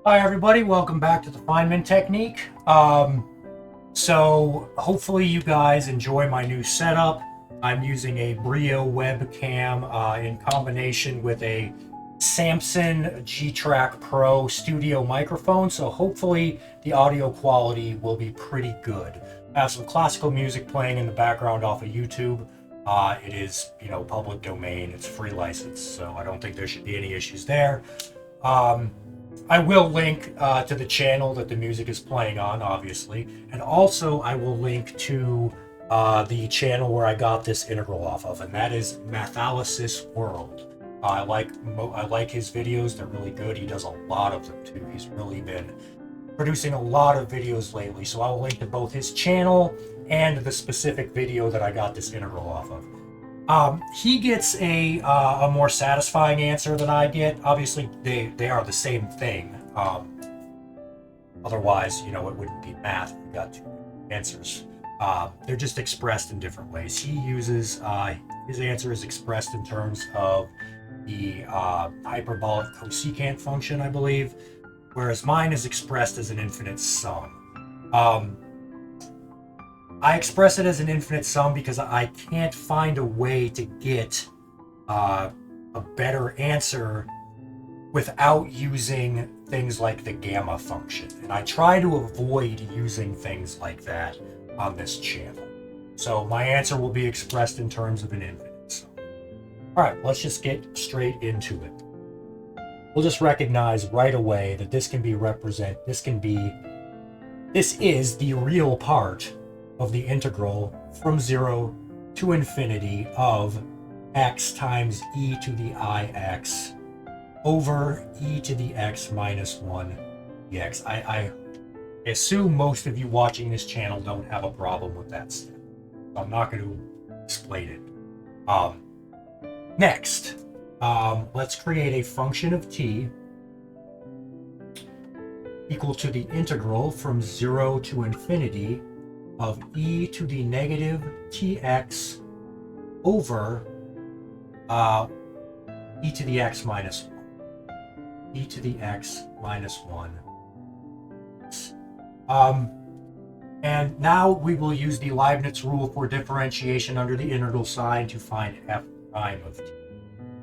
Hi everybody, welcome back to the Feynman technique. So hopefully you guys enjoy my new setup. I'm using a Brio webcam in combination with a Samson G-Track Pro studio microphone, so hopefully the audio quality will be pretty good. I have some classical music playing in the background off of YouTube. It is, public domain, it's free license, so I don't think there should be any issues there. I will link to the channel that the music is playing on, obviously, and also I will link to the channel where I got this integral off of, and that is Mathalysis World. I like his videos; they're really good. He does a lot of them too. He's really been producing a lot of videos lately, so I will link to both his channel and the specific video that I got this integral off of. He gets a more satisfying answer than I get. Obviously, they are the same thing. Otherwise, it wouldn't be math if you got two answers. They're just expressed in different ways. He uses his answer is expressed in terms of the hyperbolic cosecant function, I believe, whereas mine is expressed as an infinite sum. I express it as an infinite sum because I can't find a way to get a better answer without using things like the gamma function. And I try to avoid using things like that on this channel. So my answer will be expressed in terms of an infinite sum. All right, let's just get straight into it. We'll just recognize right away that this is the real part of the integral from 0 to infinity of x times e to the ix over e to the x minus 1 dx. I assume most of you watching this channel don't have a problem with that step, so I'm not going to explain it. Next, let's create a function of t equal to the integral from 0 to infinity of e to the negative tx over e to the x minus 1. E to the x minus 1. And now we will use the Leibniz rule for differentiation under the integral sign to find f prime of t.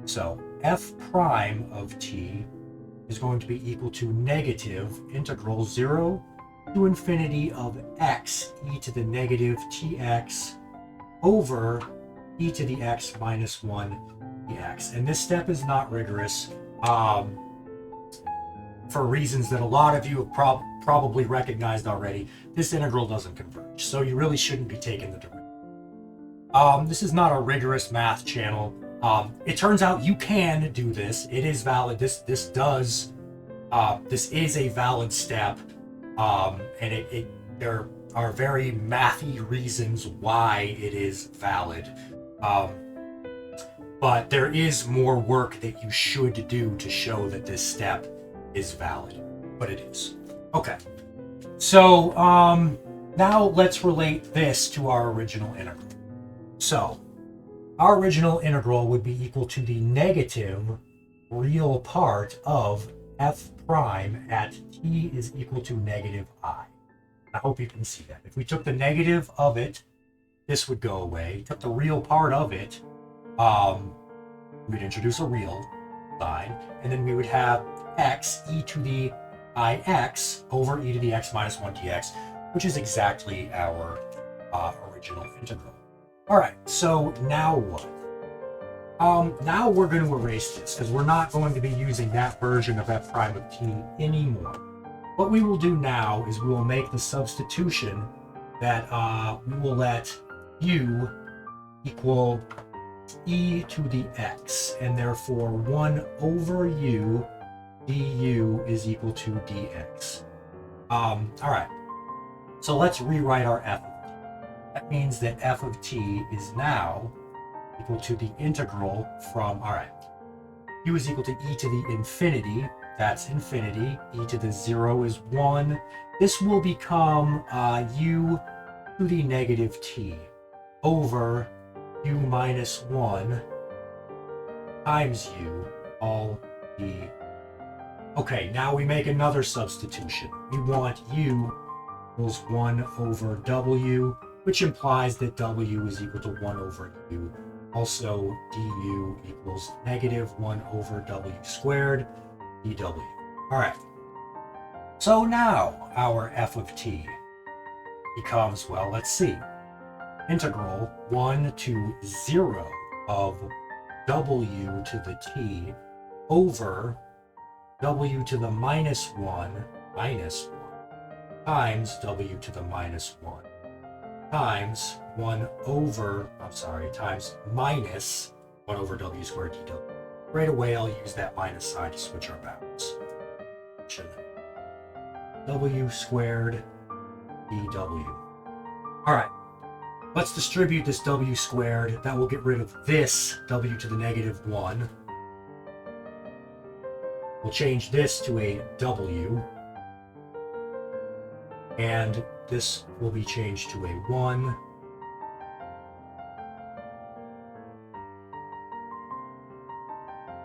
So f prime of t is going to be equal to negative integral 0 to infinity of x e to the negative tx over e to the x minus 1 dx. And this step is not rigorous for reasons that a lot of you have probably recognized already. This integral doesn't converge, so you really shouldn't be taking the derivative. This is not a rigorous math channel. It turns out you can do this. It is valid. This is a valid step. And there are very mathy reasons why it is valid. But there is more work that you should do to show that this step is valid. But it is. Okay. So now let's relate this to our original integral. So our original integral would be equal to the negative real part of f prime at t is equal to negative I. I hope you can see that. If we took the negative of it, this would go away. Took the real part of it, we'd introduce a real sign, and then we would have x e to the ix over e to the x minus 1 dx, which is exactly our original integral. All right, so now what? Now we're going to erase this because we're not going to be using that version of f prime of t anymore. What we will do now is we will make the substitution that we will let u equal e to the x, and therefore 1 over u du is equal to dx. All right, so let's rewrite our f of t. That means that f of t is now equal to the integral from, all right, u is equal to e to the infinity, that's infinity, e to the 0 is 1. This will become u to the negative t over u minus 1 times u all d Okay, now we make another substitution. We want u equals 1 over w, which implies that w is equal to 1 over u. Also, du equals negative 1 over w squared dw. All right. So now our f of t becomes, well, let's see, integral 1 to 0 of w to the t over w to the minus 1 times w to the minus 1 times times minus 1 over w squared dw. Right away, I'll use that minus sign to switch our values. W squared dw. All right, let's distribute this w squared. That will get rid of this w to the negative 1. We'll change this to a w, and this will be changed to a 1.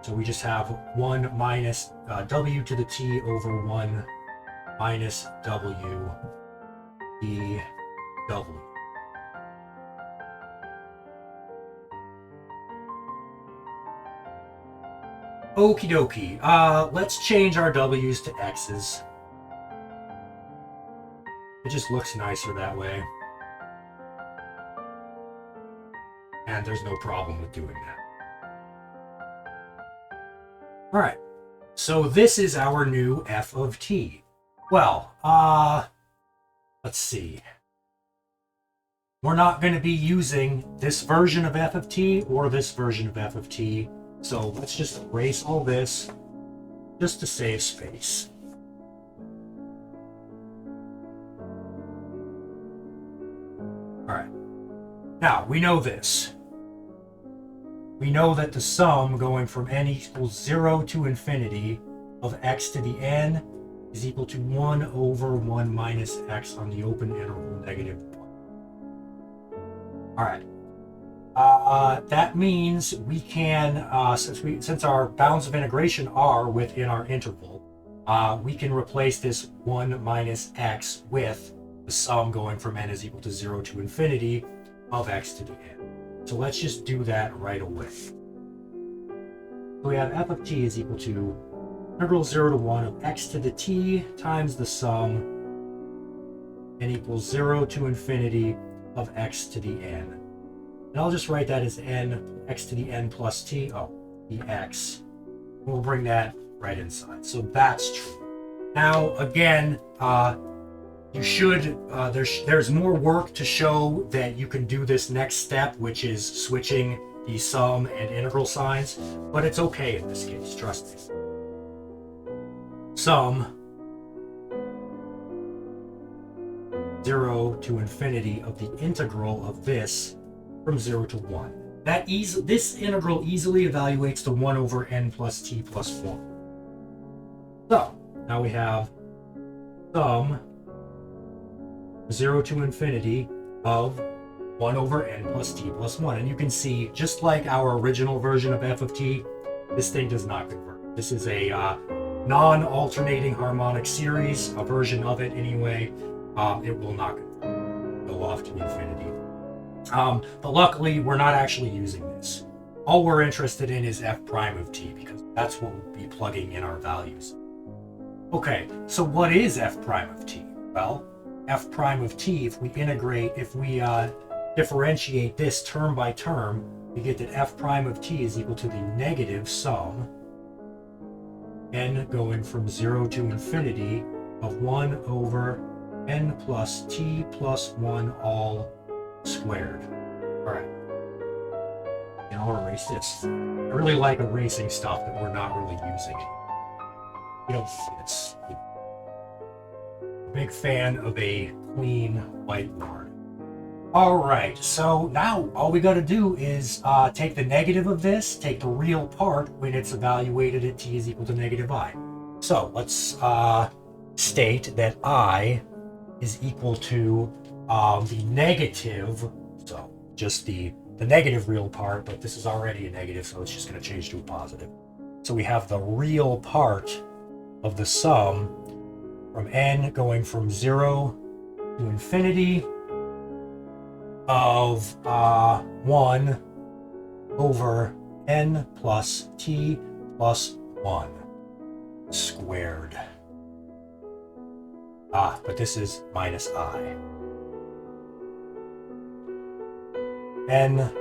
So we just have 1 minus w to the t over 1 minus w dw. Okie dokie. Let's change our w's to x's. It just looks nicer that way. And there's no problem with doing that. All right. So this is our new f of t. Well, let's see. We're not going to be using this version of f of t or this version of f of t. So let's just erase all this just to save space. All right. Now, we know this. We know that the sum going from n equals 0 to infinity of x to the n is equal to 1 over 1 minus x on the open interval negative 1. All right. That means we can, since our bounds of integration are within our interval, we can replace this 1 minus x with the sum going from n is equal to 0 to infinity of x to the n. So let's just do that right away. So we have f of t is equal to integral 0 to 1 of x to the t times the sum n equals 0 to infinity of x to the n. And I'll just write that as x to the n plus t, dx. We'll bring that right inside. So that's true. Now, again, you should, there's more work to show that you can do this next step, which is switching the sum and integral signs, but it's okay in this case, trust me. Sum 0 to infinity of the integral of this from 0 to 1. This integral easily evaluates to 1 over n plus t plus 1. So, now we have sum 0 to infinity of 1 over n plus t plus 1. And you can see, just like our original version of f of t, this thing does not convert. This is a non-alternating harmonic series, a version of it anyway. It will not convert, go off to infinity. But luckily, we're not actually using this. All we're interested in is f prime of t, because that's what we'll be plugging in our values. Okay, so what is f prime of t? Well, f prime of t, if we differentiate this term by term, we get that f prime of t is equal to the negative sum n going from 0 to infinity of 1 over n plus t plus 1 all squared. All right. And I'll erase this. I really like erasing stuff that we're not really using. You don't see this. Big fan of a clean whiteboard. All right, so now all we got to do is take the negative of this, take the real part when it's evaluated at t is equal to negative I. So let's state that I is equal to the negative, so just the negative real part, but this is already a negative, so it's just going to change to a positive. So we have the real part of the sum from n going from 0 to infinity of 1 over n plus t plus 1 squared. But this is minus I. N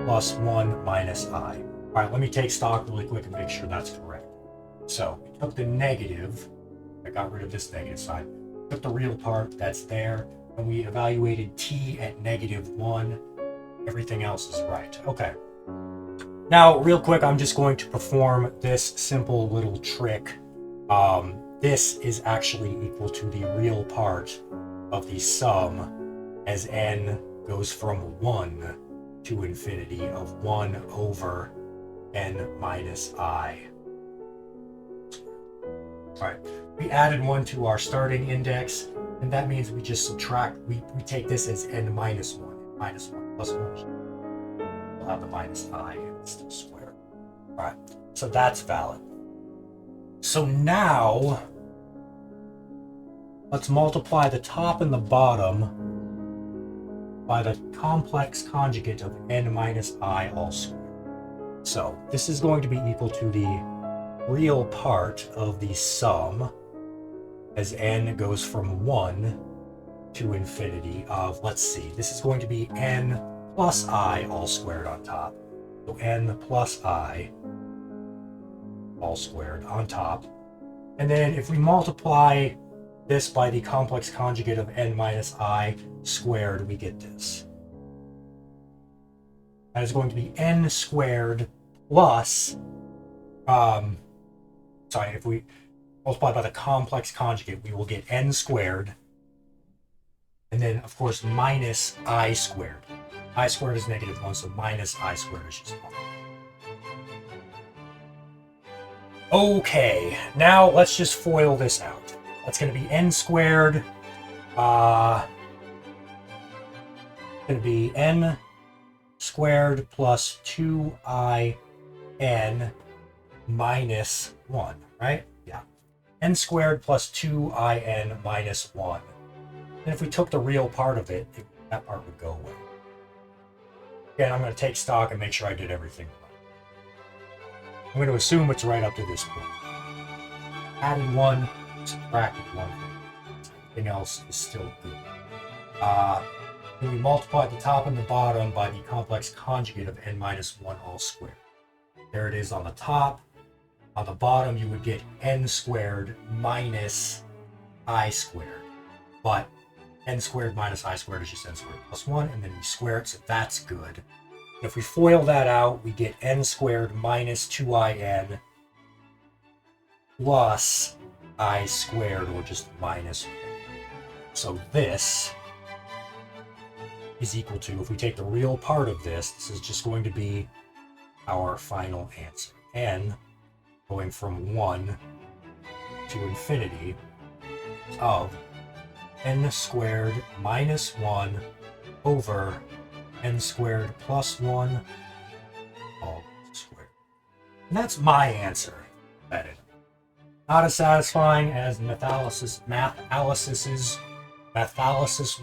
plus 1 minus I. All right, let me take stock really quick and make sure that's correct. So we took the negative, I got rid of this negative sign, took the real part that's there, and we evaluated t at -1. Everything else is right. Okay. Now, real quick, I'm just going to perform this simple little trick. This is actually equal to the real part of the sum as n goes from 1 to infinity of 1 over n minus I. All right, we added 1 to our starting index, and that means we just subtract, we take this as n minus 1. Minus 1 plus 1. We'll have the minus I, and it's still squared. All right, so that's valid. So now, let's multiply the top and the bottom by the complex conjugate of n minus I all squared. So this is going to be equal to the real part of the sum as n goes from 1 to infinity of, let's see, this is going to be n plus I all squared on top. So n plus I all squared on top. And then if we multiply this by the complex conjugate of n minus I squared, we get this. That is going to be n squared plus, if we multiply by the complex conjugate, we will get n squared, and then, of course, minus I squared. I squared is -1, so minus I squared is just 1. Okay, now let's just FOIL this out. That's going to be n squared. Going to be n squared plus 2in minus 1, right? Yeah. N squared plus 2in minus 1. And if we took the real part of it, that part would go away. Again, I'm going to take stock and make sure I did everything right. I'm going to assume it's right up to this point. Added 1, subtracted 1. Everything else is still good. Then we multiply the top and the bottom by the complex conjugate of n minus 1 all squared. There it is on the top. On the bottom, you would get n squared minus I squared. But n squared minus I squared is just n squared plus 1, and then we square it, so that's good. And if we FOIL that out, we get n squared minus 2in plus I squared, or just minus 1. So this is equal to, if we take the real part of this, this is just going to be our final answer. N going from 1 to infinity of n squared minus 1 over n squared plus 1 all squared. And that's my answer. Not as satisfying as Mathalysis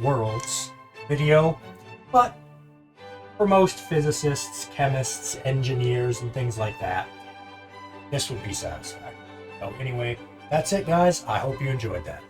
Worlds video, but for most physicists, chemists, engineers, and things like that, this would be satisfactory. So anyway, that's it, guys. I hope you enjoyed that.